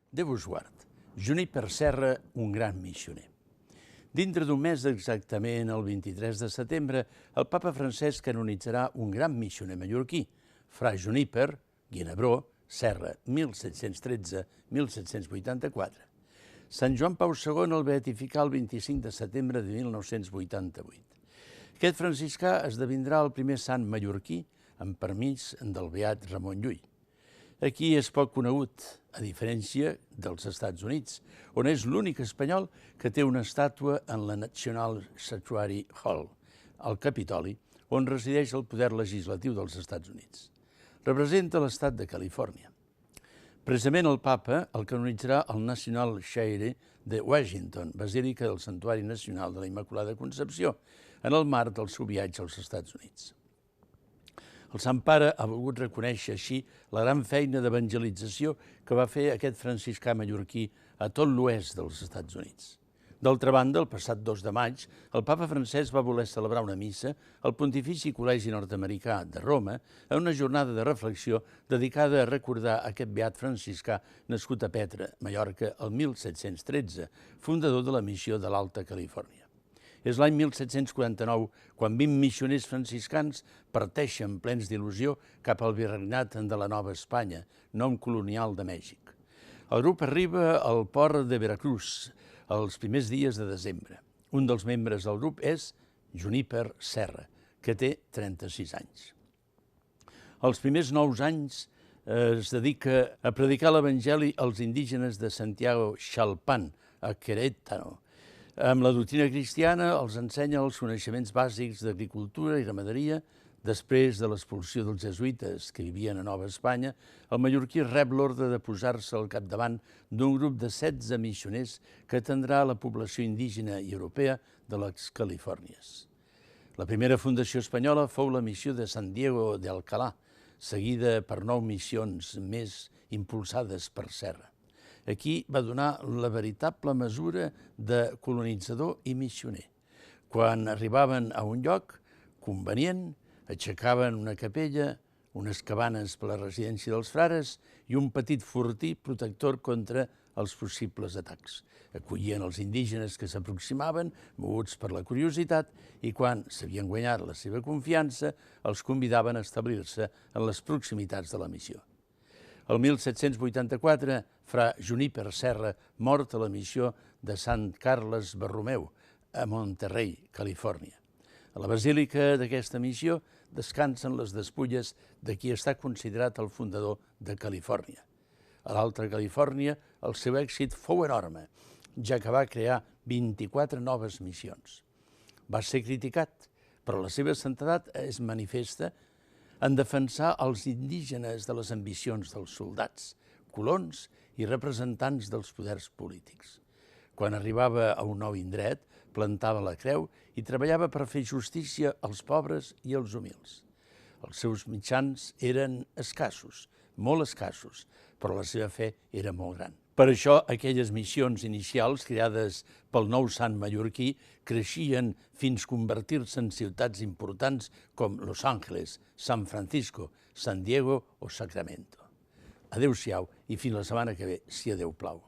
Déu us guard. Juníper Serra, un gran missioner. Dintre d'un mes, exactament el 23 de setembre, el papa Francesc canonitzarà un gran missioner mallorquí, fra Juníper Guinebró Serra, 1713-1784. Sant Joan Pau II el beatificà el 25 de setembre de 1988. Aquest franciscà esdevindrà el primer sant mallorquí amb permís del beat Ramon Llull. Aquí és poc conegut, a diferència dels Estats Units, on és l'únic espanyol que té una estàtua en la National Statuary Hall, al Capitoli, on resideix el poder legislatiu dels Estats Units. Representa l'estat de Califòrnia. Precisament el papa el canonitzarà al National Shire de Washington, basílica del Santuari Nacional de la Immaculada Concepció, en el marc del seu viatge als Estats Units. El Sant Pare ha volgut reconèixer així la gran feina d'evangelització que va fer aquest franciscà mallorquí a tot l'oest dels Estats Units. D'altra banda, el passat 2 de maig, el papa Francesc va voler celebrar una missa al Pontifici Col·legi Nord-Americà de Roma en una jornada de reflexió dedicada a recordar aquest beat franciscà nascut a Petra, Mallorca, el 1713, fundador de la missió de l'Alta Califòrnia. És l'any 1749 quan 20 missioners franciscans parteixen plens d'il·lusió cap al virregnat de la Nova Espanya, nom colonial de Mèxic. El grup arriba al port de Veracruz els primers dies de desembre. Un dels membres del grup és Juníper Serra, que té 36 anys. Els primers 9 anys es dedica a predicar l'Evangeli als indígenes de Santiago Xalpan, a Querétaro. Amb la doctrina cristiana els ensenya els coneixements bàsics d'agricultura i ramaderia. Després de l'expulsió dels jesuïtes que vivien a Nova Espanya, el mallorquí rep l'ordre de posar-se al capdavant d'un grup de 16 missioners que atendrà la població indígena i europea de les Califòrnies. La primera fundació espanyola fou la missió de San Diego de Alcalá, seguida per 9 missions més impulsades per Serra. Aquí va donar la veritable mesura de colonitzador i missioner. Quan arribaven a un lloc convenient, aixecaven una capella, unes cabanes per a la residència dels frares i un petit fortí protector contra els possibles atacs. Acollien els indígenes que s'aproximaven, moguts per la curiositat, i quan s'havien guanyat la seva confiança, els convidaven a establir-se en les proximitats de la missió. El 1784, fra Juníper Serra, mort a la missió de Sant Carles Borromeu, a Monterrey, Califòrnia. A la basílica d'aquesta missió descansen les despulles de qui està considerat el fundador de Califòrnia. A l'Alta Califòrnia el seu èxit fou enorme, ja que va crear 24 noves missions. Va ser criticat, però la seva santedat es manifesta en defensar els indígenes de les ambicions dels soldats, colons i representants dels poders polítics. Quan arribava a un nou indret, plantava la creu i treballava per fer justícia als pobres i als humils. Els seus mitjans eren escassos, molt escassos, però la seva fe era molt gran. Per això, aquelles missions inicials creades pel nou sant mallorquí creixien fins a convertir-se en ciutats importants com Los Ángeles, San Francisco, San Diego o Sacramento. Adéu-siau i fins la setmana que ve, si a Déu plau.